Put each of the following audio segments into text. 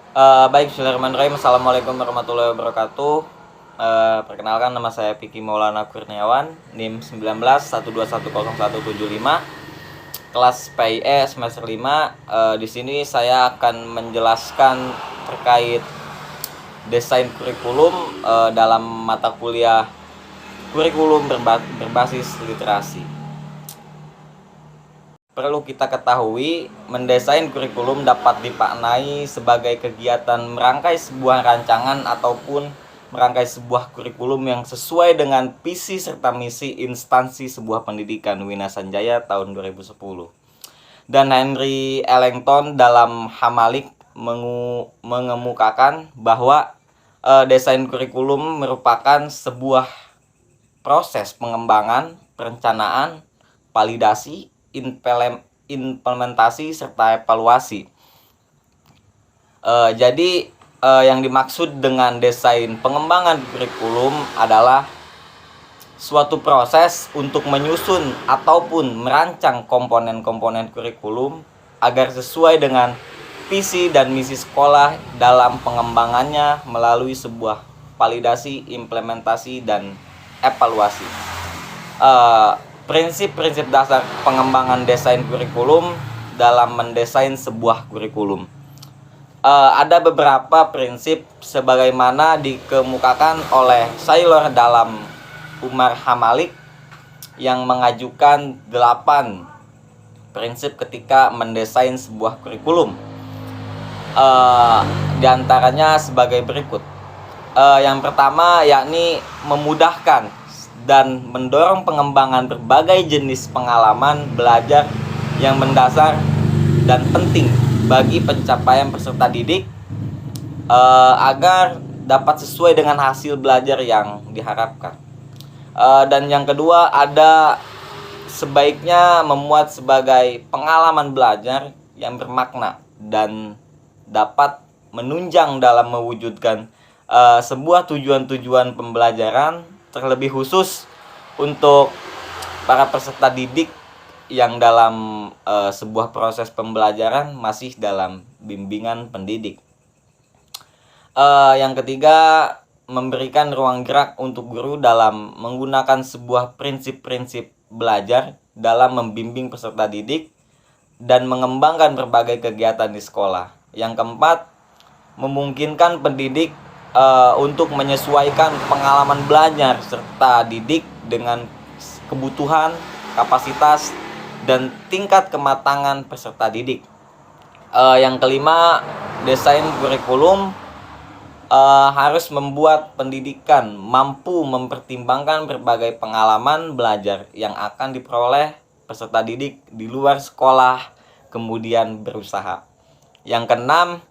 Baik, bismillahirrahmanirrahim. Assalamualaikum warahmatullahi wabarakatuh. Perkenalkan, nama saya Piki Maulana Kurniawan, NIM 1912100175, kelas PIE semester 5. Di sini saya akan menjelaskan terkait desain kurikulum dalam mata kuliah kurikulum berbasis literasi. Perlu kita ketahui, mendesain kurikulum dapat dimaknai sebagai kegiatan merangkai sebuah rancangan ataupun merangkai sebuah kurikulum yang sesuai dengan visi serta misi instansi sebuah pendidikan. Wina Sanjaya tahun 2010. Dan Henry Ellington dalam Hamalik mengemukakan bahwa desain kurikulum merupakan sebuah proses pengembangan, perencanaan, validasi, implementasi serta evaluasi. Jadi yang dimaksud dengan desain pengembangan kurikulum adalah suatu proses untuk menyusun ataupun merancang komponen-komponen kurikulum agar sesuai dengan visi dan misi sekolah dalam pengembangannya melalui sebuah validasi, implementasi, dan evaluasi. Prinsip-prinsip dasar pengembangan desain kurikulum dalam mendesain sebuah kurikulum. Ada beberapa prinsip sebagaimana dikemukakan oleh Saylor dalam Umar Hamalik yang mengajukan 8 prinsip ketika mendesain sebuah kurikulum. Di antaranya sebagai berikut. Yang pertama yakni memudahkan dan mendorong pengembangan berbagai jenis pengalaman belajar yang mendasar dan penting bagi pencapaian peserta didik agar dapat sesuai dengan hasil belajar yang diharapkan. Dan yang kedua, ada sebaiknya memuat sebagai pengalaman belajar yang bermakna dan dapat menunjang dalam mewujudkan sebuah tujuan-tujuan pembelajaran, terlebih khusus untuk para peserta didik yang dalam sebuah proses pembelajaran masih dalam bimbingan pendidik. Yang ketiga, memberikan ruang gerak untuk guru dalam menggunakan sebuah prinsip-prinsip belajar dalam membimbing peserta didik dan mengembangkan berbagai kegiatan di sekolah. Yang keempat, memungkinkan pendidik untuk menyesuaikan pengalaman belajar serta didik dengan kebutuhan, kapasitas, dan tingkat kematangan peserta didik. Yang kelima, desain kurikulum harus membuat pendidikan mampu mempertimbangkan berbagai pengalaman belajar yang akan diperoleh peserta didik di luar sekolah, kemudian berusaha. Yang keenam,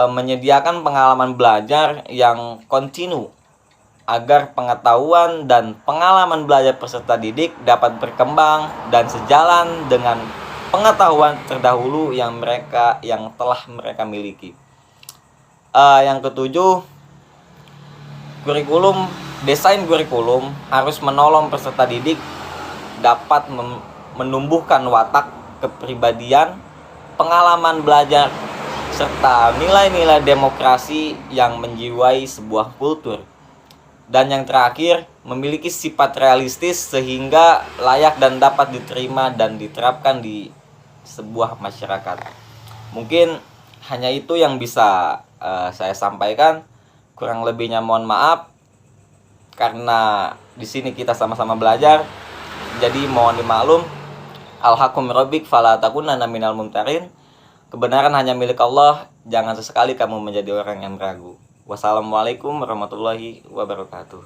menyediakan pengalaman belajar yang kontinu agar pengetahuan dan pengalaman belajar peserta didik dapat berkembang dan sejalan dengan pengetahuan terdahulu yang telah mereka miliki. Yang ketujuh, desain kurikulum harus menolong peserta didik dapat menumbuhkan watak kepribadian, pengalaman belajar, serta nilai-nilai demokrasi yang menjiwai sebuah kultur. Dan yang terakhir, memiliki sifat realistis sehingga layak dan dapat diterima dan diterapkan di sebuah masyarakat. Mungkin hanya itu yang bisa saya sampaikan. Kurang lebihnya mohon maaf, karena di sini kita sama-sama belajar. Jadi mohon dimaklum. Al-haqqu min rabbik fala takunanna minal mumtarin. Kebenaran hanya milik Allah, jangan sesekali kamu menjadi orang yang ragu. Wassalamualaikum warahmatullahi wabarakatuh.